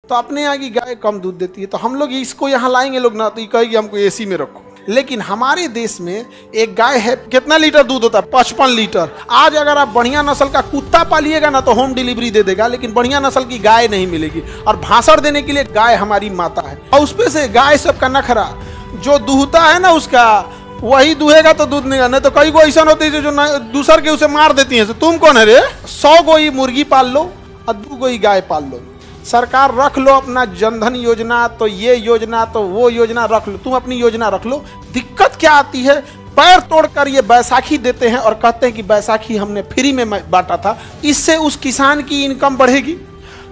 तो अपने यहाँ की गाय कम दूध देती है, तो हम लोग इसको यहाँ लाएंगे लोग ना, तो ये कहेगी हमको एसी में रखो। लेकिन हमारे देश में एक गाय है, कितना लीटर दूध होता है? 55 लीटर। आज अगर आप बढ़िया नस्ल का कुत्ता पालिएगा ना तो होम डिलीवरी दे देगा, लेकिन बढ़िया नस्ल की गाय नहीं मिलेगी। और भाषण देने के लिए गाय हमारी माता है। और उसपे से गाय सबका नखरा, जो दूहता है ना उसका वही दूहेगा तो दूध नहीं तो कई को ऐसा होती है जो दूसर के उसे मार देती है। तुम कौन है रे? 100 गोई मुर्गी पाल लो और 2 गोई गाय पाल लो। सरकार रख लो अपना जनधन योजना, तो ये योजना तो वो योजना रख लो, तुम अपनी योजना रख लो। दिक्कत क्या आती है? पैर तोड़कर ये बैसाखी देते हैं और कहते हैं कि बैसाखी हमने फ्री में बांटा था। इससे उस किसान की इनकम बढ़ेगी,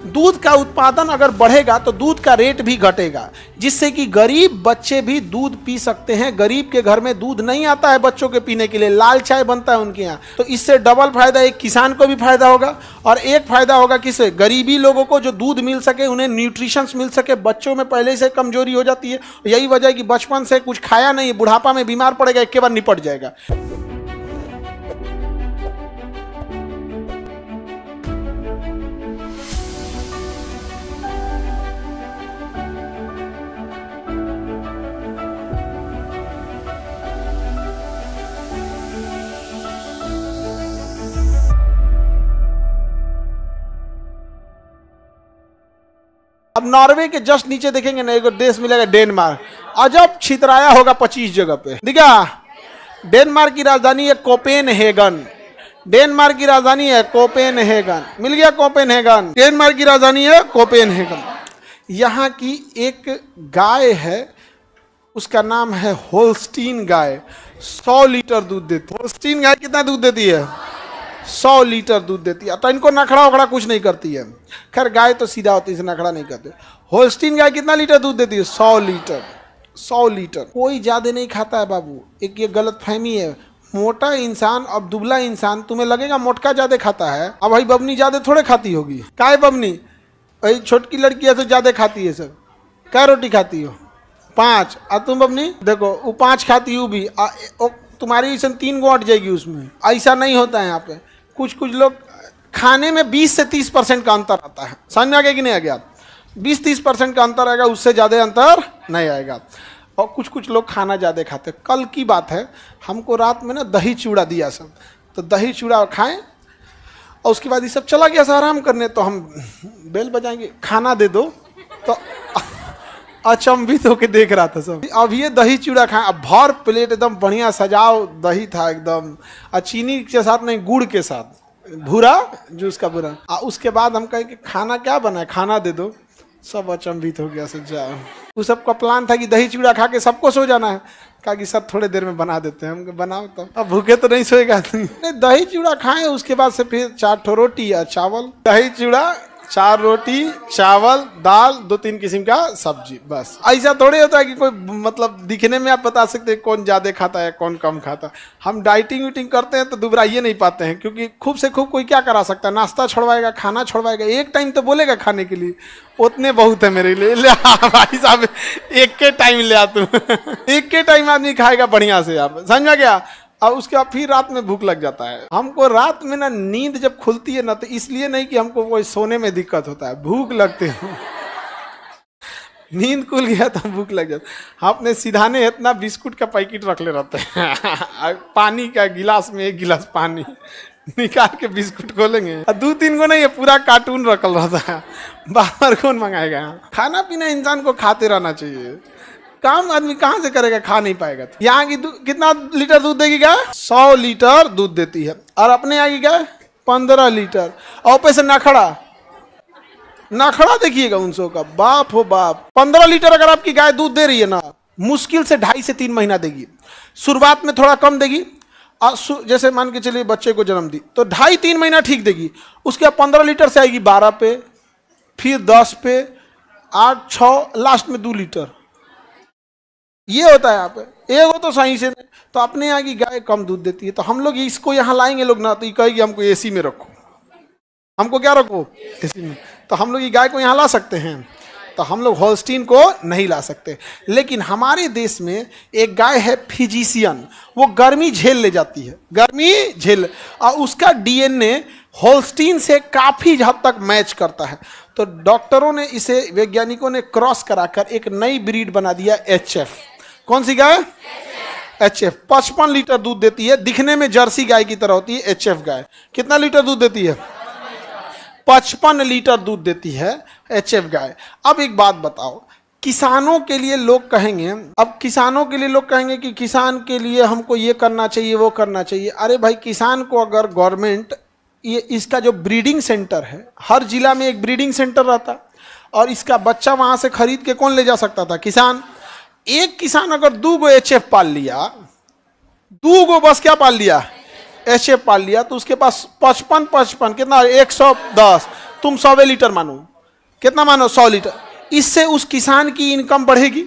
दूध का उत्पादन अगर बढ़ेगा तो दूध का रेट भी घटेगा, जिससे कि गरीब बच्चे भी दूध पी सकते हैं। गरीब के घर में दूध नहीं आता है बच्चों के पीने के लिए, लाल चाय बनता है उनके यहाँ। तो इससे डबल फायदा, एक किसान को भी फायदा होगा और एक फायदा होगा किसे? गरीबी लोगों को जो दूध मिल सके, उन्हें न्यूट्रिशंस मिल सके। बच्चों में पहले से कमजोरी हो जाती है, यही वजह है कि बचपन से कुछ खाया नहीं, बुढ़ापा में बीमार पड़ेगा, एक के बाद निपट जाएगा। अब नॉर्वे के जस्ट नीचे देखेंगे ना, एक देश मिलेगा डेनमार्क। अजब छितराया होगा 25 जगह पे, दिखा। डेनमार्क की राजधानी है कोपेनहेगन। डेनमार्क की राजधानी है कोपेनहेगन, मिल गया कोपेनहेगन। डेनमार्क की राजधानी है कोपेनहेगन। यहाँ की एक गाय है, उसका नाम है होल्स्टीन गाय। 100 लीटर दूध देती है। होल्स्टीन गाय कितना दूध देती है? 100 लीटर दूध देती है। तो इनको नखड़ा वखड़ा कुछ नहीं करती है। खैर गाय तो सीधा होती है, इसे नखड़ा नहीं करते। होल्स्टीन गाय कितना लीटर दूध देती है? 100 लीटर। 100 लीटर। कोई ज्यादा नहीं खाता है बाबू। एक ये गलत फहमी है। मोटा इंसान और दुबला इंसान, तुम्हें लगेगा मोटका ज्यादा खाता है। अब भाई बबनी ज्यादा थोड़े खाती होगी। काय बबनी? भाई छोटकी लड़की है तो ज्यादा खाती है सब। क्या रोटी खाती हो? 5। और तुम बबनी देखो, वो 5 खाती हो भी, तुम्हारी ऐसा 3 गो अट जाएगी उसमें। ऐसा नहीं होता है यहाँ पे। कुछ कुछ लोग खाने में 20 से 30% का अंतर आता है। समझ में आ गया कि नहीं आ गया? 20-30% का अंतर आएगा, उससे ज़्यादा अंतर नहीं आएगा। और कुछ कुछ लोग खाना ज़्यादा खाते। कल की बात है, हमको रात में ना दही चूड़ा दिया सब, तो दही चूड़ा खाएं और उसके बाद ये सब चला गया आराम करने। तो हम बेल बजाएंगे, खाना दे दो, तो अचंभित होके देख रहा था सब। अब ये दही चूड़ा खाएं, अब भर प्लेट एकदम बढ़िया सजाओ, दही था एकदम, और चीनी के साथ नहीं, गुड़ के साथ, भूरा जूस का भूरा। उसके बाद हम कहे कि खाना क्या बना है, खाना दे दो। सब अचंभित हो गया सब। जाओ, वो सबका प्लान था कि दही चूड़ा खा के सबको सो जाना है। कहा कि सब थोड़े देर में बना देते हैं। हम बनाओ तो, अब भूखे तो नहीं सोएगा। नहीं, दही चूड़ा खाएं, उसके बाद से फिर 4 रोटी या चावल। दही चूड़ा, 4 रोटी, चावल, दाल, 2-3 किस्म का सब्जी, बस। ऐसा थोड़े होता है कि कोई मतलब दिखने में आप बता सकते हैं कौन ज्यादा खाता है कौन कम खाता है। हम डाइटिंग वीटिंग करते हैं तो दुबराइए नहीं पाते हैं, क्योंकि खूब से खूब कोई क्या करा सकता है? नाश्ता छोड़वाएगा, खाना छोड़वाएगा, एक टाइम तो बोलेगा खाने के लिए, उतने बहुत है मेरे लिए। ले भाई साहब, एक के टाइम ले आ तुम। एक के टाइम आदमी खाएगा बढ़िया से, आप समझ में गया? और उसके बाद फिर रात में भूख लग जाता है। हमको रात में ना नींद जब खुलती है ना, तो इसलिए नहीं कि हमको कोई सोने में दिक्कत होता है, भूख लगती है। नींद खुल गया तो भूख लग जाती है। हम अपने सिधाने इतना बिस्कुट का पैकेट रख ले रहते हैं। पानी का गिलास में 1 गिलास पानी निकाल के बिस्कुट खोलेंगे, 2-3 गो नहीं है, पूरा कार्टून रखल रहता है। बाहर कौन मंगाएगा? खाना पीना इंसान को खाते रहना चाहिए। काम आदमी कहाँ से करेगा, खा नहीं पाएगा। तो यहाँ की कितना लीटर दूध देगी गाय? 100 लीटर दूध देती है। और अपने यहाँ की गाय 15 लीटर। और पैसे नखड़ा देखिएगा उनसों का, बाप हो बाप। 15 लीटर अगर आपकी गाय दूध दे रही है ना, मुश्किल से 2.5 से 3 महीना देगी। शुरुआत में थोड़ा कम देगी, जैसे मान के चलिए बच्चे को जन्म दी तो 2.5-3 महीना ठीक देगी। उसके बाद 15 लीटर से आएगी 12 पे, फिर 10 पे, 8, 6, लास्ट में 2 लीटर। ये होता है यहाँ पे। एगो तो सही से। तो अपने यहाँ की गाय कम दूध देती है, तो हम लोग इसको यहाँ लाएंगे लोग ना, तो ये कहेगी हमको एसी में रखो। हमको क्या रखो? एसी में। तो हम लोग ये गाय को यहाँ ला सकते हैं, तो हम लोग होल्स्टीन को नहीं ला सकते। लेकिन हमारे देश में एक गाय है फिजिशियन, वो गर्मी झेल ले जाती है, गर्मी झेल, और उसका DNA होल्स्टीन से काफी हद तक मैच करता है। तो डॉक्टरों ने इसे, वैज्ञानिकों ने क्रॉस कराकर एक नई ब्रीड बना दिया, HF। कौन सी गाय? HF। 55 लीटर दूध देती है, दिखने में जर्सी गाय की तरह होती है HF गाय। कितना लीटर दूध देती है? 55 लीटर दूध देती है HF गाय। अब एक बात बताओ, किसानों के लिए लोग कहेंगे, अब किसानों के लिए लोग कहेंगे कि किसान के लिए हमको ये करना चाहिए, वो करना चाहिए। अरे भाई, किसान को अगर गवर्नमेंट ये इसका जो ब्रीडिंग सेंटर है, हर जिला में एक ब्रीडिंग सेंटर रहता और इसका बच्चा वहां से खरीद के कौन ले जा सकता था? किसान। एक किसान अगर 2 HF पाल लिया, 2 बस क्या पाल लिया? HF पाल लिया, तो उसके पास 55 कितना? 110। तुम 100 लीटर मानो, कितना मानो? 100 लीटर। इससे उस किसान की इनकम बढ़ेगी।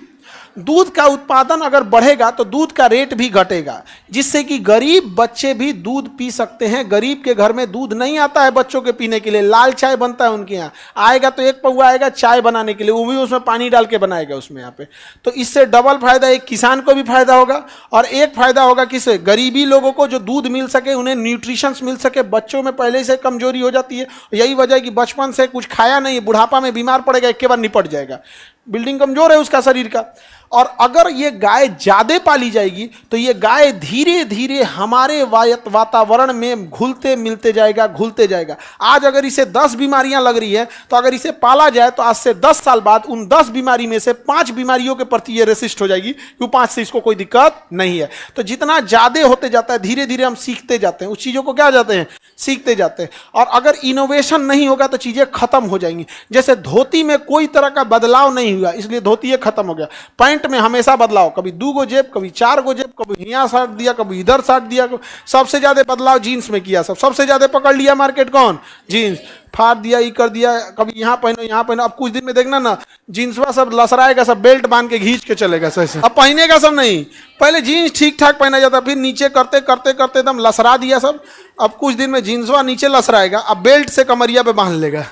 दूध का उत्पादन अगर बढ़ेगा तो दूध का रेट भी घटेगा, जिससे कि गरीब बच्चे भी दूध पी सकते हैं। गरीब के घर में दूध नहीं आता है बच्चों के पीने के लिए, लाल चाय बनता है उनके यहाँ, आएगा तो 1 पौवा आएगा चाय बनाने के लिए, वो भी उसमें पानी डाल के बनाएगा उसमें यहाँ पे। तो इससे डबल फायदा, एक किसान को भी फायदा होगा और एक फायदा होगा किसे? गरीबी लोगों को, जो दूध मिल सके, उन्हें न्यूट्रिशंस मिल सके। बच्चों में पहले से कमजोरी हो जाती है, यही वजह है कि बचपन से कुछ खाया नहीं, बुढ़ापा में बीमार पड़ेगा, एक के बाद निपट जाएगा, बिल्डिंग कमजोर है उसका शरीर का। और अगर ये गाय ज्यादा पाली जाएगी तो ये गाय धीरे धीरे हमारे वातावरण में घुलते मिलते जाएगा, घुलते जाएगा। आज अगर इसे 10 बीमारियां लग रही है, तो अगर इसे पाला जाए तो आज से 10 साल बाद उन 10 बीमारी में से 5 बीमारियों के प्रति ये रेसिस्ट हो जाएगी, क्यों? 5 से इसको कोई दिक्कत नहीं है। तो जितना ज्यादा होते जाता है, धीरे धीरे हम सीखते जाते हैं, उस चीजों को क्या जाते हैं? सीखते जाते हैं। और अगर इनोवेशन नहीं होगा तो चीजें खत्म हो जाएंगी। जैसे धोती में कोई तरह का बदलाव नहीं हुआ, इसलिए धोती ये खत्म हो गया। पैंट में हमेशा बदलाव, कभी 2 जेब, कभी 4 जेब, कभी यहाँ साट दिया, कभी इधर साट दिया। सबसे ज्यादा बदलाव जीन्स में किया, सबसे ज्यादा पकड़ लिया मार्केट कौन? जीन्स। फाड़ दिया, ये कर दिया, कभी यहाँ पहनो, यहाँ पहनो। अब कुछ दिन में देखना ना, जीन्सवा सब लसराएगा, सब बेल्ट बांध के खींच के चलेगा सही। अब पहनेगा सब नहीं, पहले जीन्स ठीक ठाक पहना जाता, फिर नीचे करते करते करते एकदम लसरा दिया सब। अब कुछ दिन में जीन्सवा नीचे लसराएगा, अब बेल्ट से कमरिया पे बांध लेगा।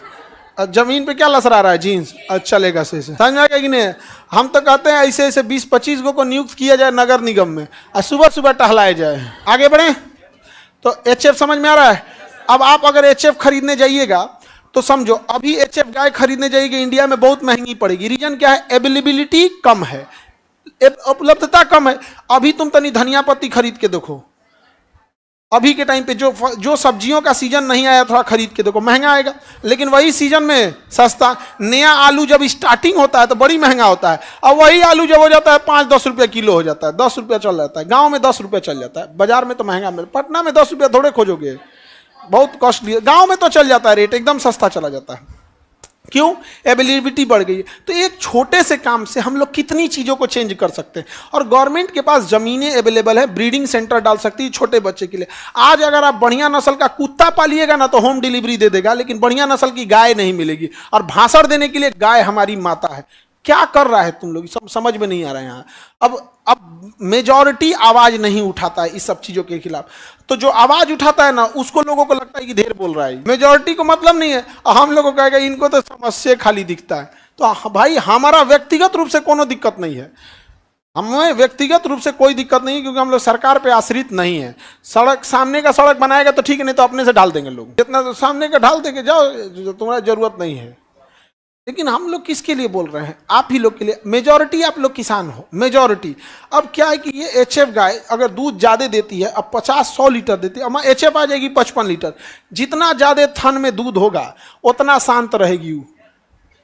जमीन पे क्या लसरा रहा है? जीन्स। चलेगा सही से, समझ में आ गया कि नहीं? हम तो कहते हैं ऐसे ऐसे 20-25 को नियुक्त किया जाए नगर निगम में और सुबह सुबह टहलाए जाए। आगे बढ़े तो HF समझ में आ रहा है। अब आप अगर HF खरीदने जाइएगा तो समझो, अभी HF गाय खरीदने जाइएगा इंडिया में बहुत महंगी पड़ेगी। रीजन क्या है? अवेलेबिलिटी कम है, उपलब्धता कम है। अभी तुम तनी धनिया पत्ती खरीद के देखो, अभी के टाइम पे जो सब्जियों का सीजन नहीं आया, थोड़ा खरीद के देखो, महंगा आएगा, लेकिन वही सीजन में सस्ता। नया आलू जब स्टार्टिंग होता है तो बड़ी महंगा होता है, और वही आलू जब हो जाता है 5-10 रुपये किलो हो जाता है, 10 रुपये चल जाता है। गांव में 10 रुपये चल जाता है, बाजार में तो महंगा मिल। पटना में 10 रुपये थोड़े खोजोगे, बहुत कॉस्टली है। गाँव में तो चल जाता है, रेट एकदम सस्ता चला जाता है। क्यों? अवेलेबिलिटी बढ़ गई है। तो एक छोटे से काम से हम लोग कितनी चीज़ों को चेंज कर सकते हैं। और गवर्नमेंट के पास ज़मीनें अवेलेबल है, ब्रीडिंग सेंटर डाल सकती है छोटे बच्चे के लिए। आज अगर आप बढ़िया नस्ल का कुत्ता पालिएगा ना तो होम डिलीवरी दे देगा, लेकिन बढ़िया नस्ल की गाय नहीं मिलेगी। और भाषण देने के लिए गाय हमारी माता है। क्या कर रहा है तुम लोग, समझ में नहीं आ रहा है यहाँ। अब मेजॉरिटी आवाज नहीं उठाता है इस सब चीजों के खिलाफ। तो जो आवाज उठाता है ना, उसको लोगों को लगता है कि ढेर बोल रहा है। मेजॉरिटी को मतलब नहीं है, हम लोगों को कहेगा इनको तो समस्या खाली दिखता है। तो भाई हमारा व्यक्तिगत रूप से कोनो दिक्कत नहीं है, हमें व्यक्तिगत रूप से कोई दिक्कत नहीं, क्योंकि हम लोग सरकार पे आश्रित नहीं है। सड़क सामने का सड़क बनाएगा तो ठीक है, नहीं तो अपने से ढाल देंगे लोग। जितना तो सामने का ढाल देंगे, जाओ, तुम्हारा जरूरत नहीं है। लेकिन हम लोग किसके लिए बोल रहे हैं? आप ही लोग के लिए। मेजॉरिटी आप लोग किसान हो, मेजॉरिटी। अब क्या है कि ये HF गाय अगर दूध ज्यादा देती है, अब 50-100 लीटर देती है, अब HF आ जाएगी 55 लीटर। जितना ज्यादा थान में दूध होगा उतना शांत रहेगी।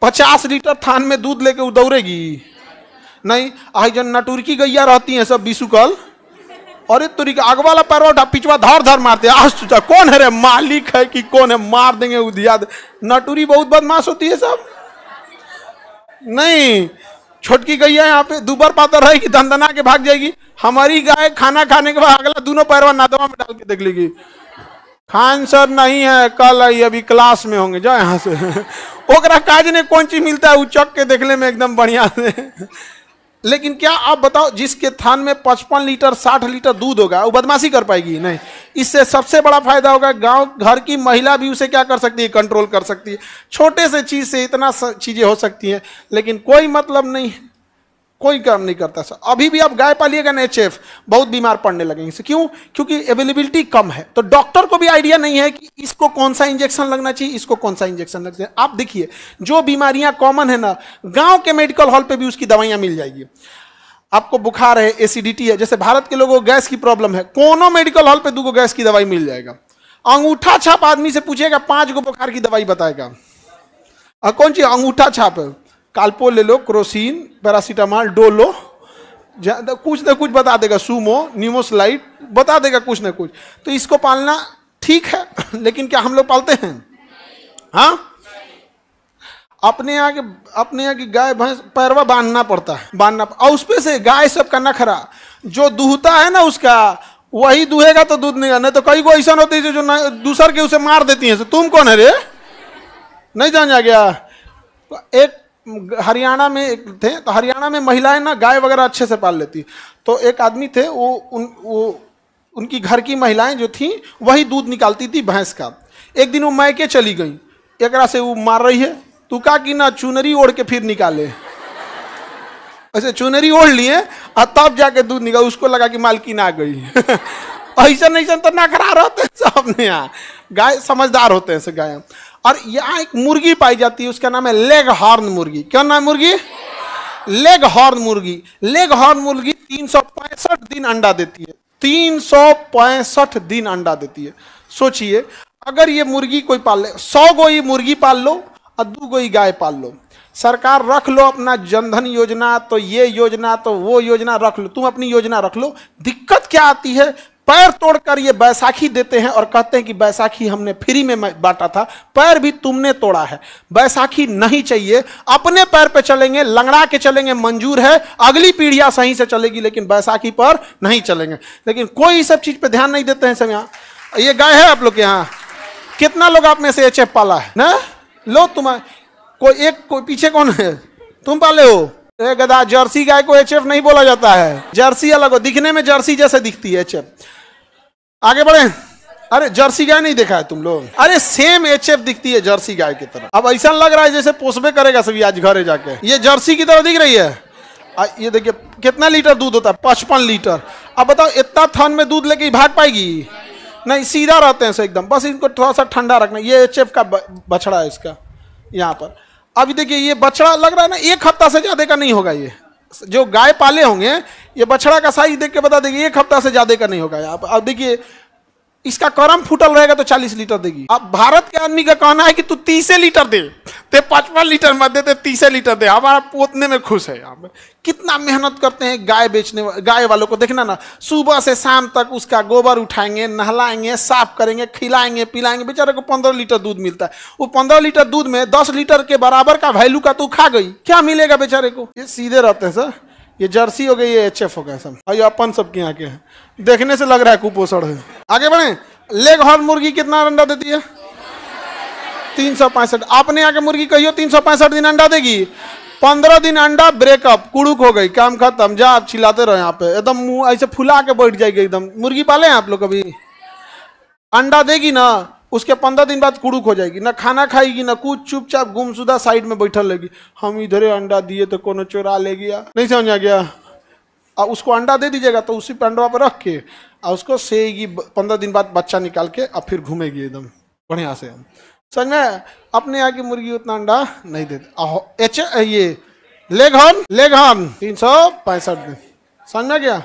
50 लीटर थान में दूध लेके वो दौड़ेगी नहीं। आई जन नटुरकी गैया रहती है सब बिसुकल, और तुरी का आग वाला पैर उठा, पिछवा धर धर मारते हैं। कौन है रे, मालिक है कि कौन है, मार देंगे उधिया। नटुरी बहुत बदमाश होती है सब। नहीं, छोटकी गैया यहाँ पे दुबर पातर रहेगी, दंदना के भाग जाएगी। हमारी गाय खाना खाने के बाद अगला दोनों पैरवा नादवा में डाल के देख लेगी। खान सर नहीं है, कल आई, अभी क्लास में होंगे, जाओ यहाँ से। ओकरा काज ने कौन चीज मिलता है, उचक के देखने में एकदम बढ़िया से। लेकिन क्या आप बताओ, जिसके थान में 55 लीटर 60 लीटर दूध होगा, वो बदमाशी कर पाएगी? नहीं। इससे सबसे बड़ा फायदा होगा, गांव घर की महिला भी उसे क्या कर सकती है, कंट्रोल कर सकती है। छोटे से चीज से इतना चीजें हो सकती हैं, लेकिन कोई मतलब नहीं। कोई काम नहीं करता सर। अभी भी आप गाय पालिएगा ना एचएफ, बहुत बीमार पड़ने लगेंगे सर। क्यों? क्योंकि अवेलेबिलिटी कम है, तो डॉक्टर को भी आइडिया नहीं है कि इसको कौन सा इंजेक्शन लगना चाहिए, इसको कौन सा इंजेक्शन लगना चाहिए। आप देखिए जो बीमारियां कॉमन है ना, गांव के मेडिकल हॉल पे भी उसकी दवाइयां मिल जाएगी। आपको बुखार है, एसिडिटी है, जैसे भारत के लोगों को गैस की प्रॉब्लम है, कोनो मेडिकल हॉल पे 2 गैस की दवाई मिल जाएगा। अंगूठा छाप आदमी से पूछेगा 5 बुखार की दवाई बताएगा। कौन सी अंगूठा छाप? काल्पो ले लो, क्रोसिन, पैरासीटामॉल, डोलो, कुछ ना कुछ बता देगा, सूमो, न्यूमोस्लाइड बता देगा कुछ ना कुछ। तो इसको पालना ठीक है, लेकिन क्या हम लोग पालते हैं? हाँ, अपने यहाँ की गाय भैंस पैरवा बांधना पड़ता है, और उस पे से गाय सब का नखरा जो दूहता है ना, उसका वही दूहेगा तो दूध नहीं तो कई को ऐसा होती है जो दूसर के उसे मार देती है। तुम कौन है रे? नहीं जान जा गया। तो एक हरियाणा में एक थे, तो हरियाणा में महिलाएं ना गाय वगैरह अच्छे से पाल लेती। तो एक आदमी थे, उनकी घर की महिलाएं जो थी वही दूध निकालती थी भैंस का। एक दिन वो मैके चली गई, एकरा से वो मार रही है, तू का कि ना चुनरी ओढ़ के फिर निकाले। ऐसे चुनरी ओढ़ लिए और तब जाके दूध निकाल, उसको लगा कि मालकिन आ गई। ऐसा नहीं तो ना खरा रहते सब ने। यहाँ गाय समझदार होते हैं गाय। और यहाँ एक मुर्गी पाई जाती है, उसका नाम है लेग हॉर्न मुर्गी। क्या नाम है मुर्गी? लेग हॉर्न मुर्गी। लेग हॉर्न मुर्गी 365 दिन अंडा देती है। 365 दिन अंडा देती है। सोचिए अगर ये मुर्गी कोई पाल ले, 100 गो ये मुर्गी पाल लो और 2 गो गाय पाल लो, सरकार रख लो अपना जनधन योजना, तो ये योजना तो वो योजना रख लो, तुम अपनी योजना रख लो। दिक्कत क्या आती है? पैर तोड़कर ये बैसाखी देते हैं और कहते हैं कि बैसाखी हमने फ्री में बांटा था। पैर भी तुमने तोड़ा है। बैसाखी नहीं चाहिए, अपने पैर पे चलेंगे, लंगड़ा के चलेंगे, मंजूर है, अगली पीढ़ियां सही से चलेगी, लेकिन बैसाखी पर नहीं चलेंगे। लेकिन कोई सब चीज पे ध्यान नहीं देते हैं सब। यहाँ ये गाय है आप लोग के यहाँ? कितना लोग आप में से एचएफ पाला है ना? लो तुम्हारे कोई पीछे कौन है? तुम पाले हो? गधा, जर्सी गाय को एचएफ नहीं बोला जाता है। जर्सी अलग हो, दिखने में जर्सी जैसे दिखती है एचएफ। आगे बढ़े। अरे जर्सी गाय नहीं देखा है तुम लोग? अरे सेम एचएफ दिखती है जर्सी गाय की तरह। अब ऐसा लग रहा है जैसे पोसबे करेगा सभी आज घरे जाके। ये जर्सी की तरह दिख रही है। ये देखिए कितना लीटर दूध होता है? 55 लीटर। अब बताओ इतना थन में दूध लेके भाग पाएगी? नहीं, सीधा रहते हैं एकदम। बस इनको थोड़ा सा ठंडा रखना। ये एचएफ का बछड़ा है इसका यहाँ पर। अभी देखिए ये बछड़ा लग रहा है ना 1 हफ्ता से ज्यादा का नहीं होगा। ये जो गाय पाले होंगे, ये बछड़ा का साइज देख के बता देंगे 1 हफ्ता से ज्यादा का नहीं होगा। यहाँ पर अब देखिए इसका करम फूटल रहेगा तो 40 लीटर देगी। अब भारत के आदमी का कहना है कि तू 30 लीटर दे, ते 55 लीटर मत दे, 30 लीटर दे। हमारा पोतने में खुश है। यहाँ पे कितना मेहनत करते हैं गाय बेचने, गाय वालों को देखना ना, सुबह से शाम तक उसका गोबर उठाएंगे, नहलाएंगे, साफ करेंगे, खिलाएंगे, पिलाएंगे। बेचारे को 15 लीटर दूध मिलता है। वो 15 लीटर दूध में 10 लीटर के बराबर का वैल्यू का तू खा गई, क्या मिलेगा बेचारे को? ये सीधे रहते हैं सर। ये जर्सी हो गई, ये एचएफ हो गया सब। और ये अपन सबके यहाँ के हैं, देखने से लग रहा है कुपोषण है। आगे बढ़े। लेग हॉर्न मुर्गी कितना अंडा देती है? 365। आपने यहाँ के मुर्गी कहियो 365 दिन अंडा देगी। 15 दिन अंडा ब्रेकअप, कुड़ुक हो गई, काम खत्म, जा आप चिल्लाते रहो। यहाँ पे एकदम मुंह ऐसे फुला के बैठ जाएगी एकदम। मुर्गी पाले हैं आप लोग कभी? अंडा देगी ना, उसके 15 दिन बाद कुड़ुक हो जाएगी, ना खाना खाएगी ना कुछ, चुपचाप गुमशुदा साइड में बैठल रहेगी। हम इधरे अंडा दिए तो कोनो चोरा ले गया। नहीं समझ आ गया? और उसको अंडा दे दीजिएगा तो उसी अंडा पर रख के और उसको सेगी। 15 दिन बाद बच्चा निकाल के और फिर घूमेगी एकदम बढ़िया से। हम समझ में? अपने यहाँ की मुर्गी उतना अंडा नहीं देती। ये लेग हॉर्न 365 दिन। समझ में गया?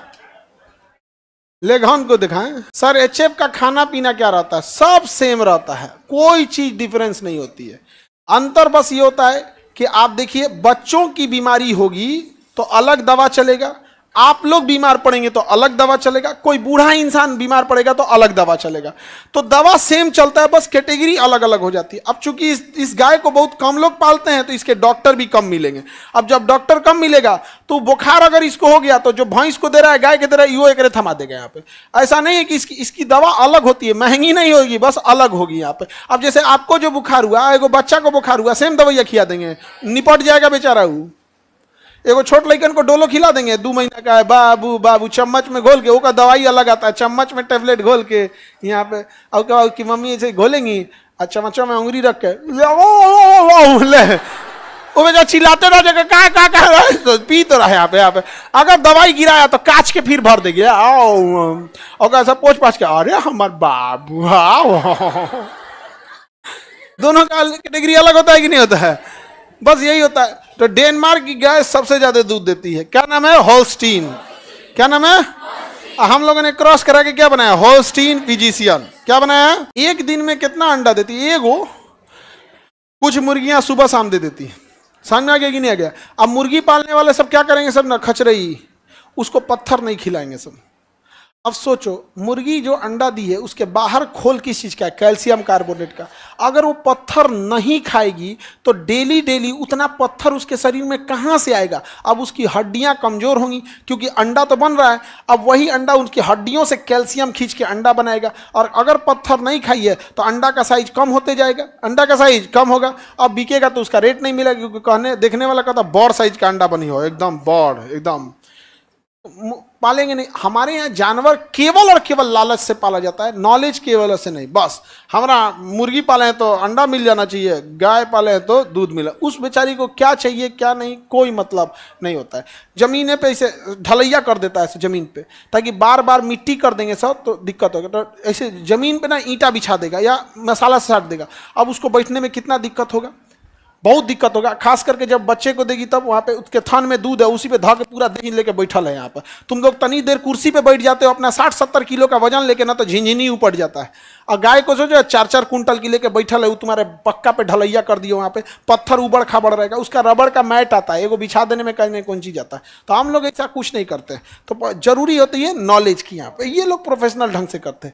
लेग हॉर्न को दिखाएं सर। एचएफ का खाना पीना क्या रहता है? सब सेम रहता है, कोई चीज डिफरेंस नहीं होती है। अंतर बस ये होता है कि आप देखिए बच्चों की बीमारी होगी तो अलग दवा चलेगा, आप लोग बीमार पड़ेंगे तो अलग दवा चलेगा, कोई बूढ़ा इंसान बीमार पड़ेगा तो अलग दवा चलेगा। तो दवा सेम चलता है, बस कैटेगरी अलग अलग हो जाती है। अब चूंकि इस गाय को बहुत कम लोग पालते हैं तो इसके डॉक्टर भी कम मिलेंगे। अब जब डॉक्टर कम मिलेगा तो बुखार अगर इसको हो गया तो जो भैंस को दे रहा है, गाय के दे रहा है, वो एक थमा देगा। यहाँ पे ऐसा नहीं है कि इसकी दवा अलग होती है, महंगी नहीं होगी, बस अलग होगी यहाँ पे। अब जैसे आपको जो बुखार हुआ, एगो बच्चा को बुखार हुआ, सेम दवाइयाँ खिला देंगे, निपट जाएगा बेचारा। एगो छोट लड़कन को डोलो खिला देंगे, 2 महीना का है, बाबू बाबू, चम्मच में घोल के, वो का दवाई अलग आता है, चम्मच में टेबलेट घोल के यहाँ पे। और क्या कि मम्मी ऐसे घोलेंगी और चम्मचों में उंगली रख के ले वो बेचारा चिल्लाते रह जाएगा, कहा तो पी तो रहा है यहाँ पे। अगर दवाई गिराया तो काच के फिर भर देगी, आओ और ऐसा पोछ पाछ के, अरे हमार बाबू आओ। दोनों का कैटेगरी अलग होता है कि नहीं होता है? बस यही होता है। तो डेनमार्क की गाय सबसे ज्यादा दूध देती है, क्या नाम है? होल्स्टीन। क्या नाम है? हम लोगों ने क्रॉस करा के क्या बनाया? Holstein Friesian. क्या बनाया? एक दिन में कितना अंडा देती है? एगो। कुछ मुर्गियां सुबह शाम दे देती है। समझ में आ गया कि नहीं आ गया? अब मुर्गी पालने वाले सब क्या करेंगे? सब ना खचरई, उसको पत्थर नहीं खिलाएंगे सब। अब सोचो, मुर्गी जो अंडा दी है उसके बाहर खोल किस चीज का है? कैल्शियम कार्बोनेट का। अगर वो पत्थर नहीं खाएगी तो डेली डेली उतना पत्थर उसके शरीर में कहाँ से आएगा? अब उसकी हड्डियां कमजोर होंगी, क्योंकि अंडा तो बन रहा है, अब वही अंडा उनकी हड्डियों से कैल्शियम खींच के अंडा बनाएगा। और अगर पत्थर नहीं खाइए तो अंडा का साइज कम होते जाएगा, अंडा का साइज कम होगा। अब बिकेगा तो उसका रेट नहीं मिलेगा, क्योंकि कहने देखने वाला कहता बड़ साइज का अंडा बनी हो, एकदम बड़, एकदम पालेंगे नहीं। हमारे यहाँ जानवर केवल और केवल लालच से पाला जाता है, नॉलेज की वजह से नहीं। बस हमारा मुर्गी पाले हैं तो अंडा मिल जाना चाहिए, गाय पाले हैं तो दूध मिला। उस बेचारी को क्या चाहिए क्या नहीं कोई मतलब नहीं होता है। जमीन पे ऐसे ढलैया कर देता है ऐसे जमीन पे, ताकि बार बार मिट्टी कर देंगे सब तो दिक्कत होगा। तो ऐसे जमीन पे ना ईंटा बिछा देगा या मसाला साट देगा। अब उसको बैठने में कितना दिक्कत होगा? बहुत दिक्कत होगा। खास करके जब बच्चे को देगी तब वहाँ पे उसके थान में दूध है, उसी पे धा के पूरा दही लेके बैठल है। यहाँ पर तुम लोग तनी देर कुर्सी पे बैठ जाते हो अपना 60-70 किलो का वजन लेके ना, तो झिंझिनी उपट जाता है। और गाय को सोचो 4-4 कुंटल की लेके बैठल है, वो तुम्हारे पक्का पे ढलैया कर दियो, वहाँ पे पत्थर उबड़ खाबड़ रहेगा। उसका रबड़ का मैट आता है, एगो बिछा देने में कहीं कौन चीज आता है। तो हम लोग ऐसा कुछ नहीं करते। तो जरूरी होती है नॉलेज की, यहाँ पे ये लोग प्रोफेशनल ढंग से करते हैं।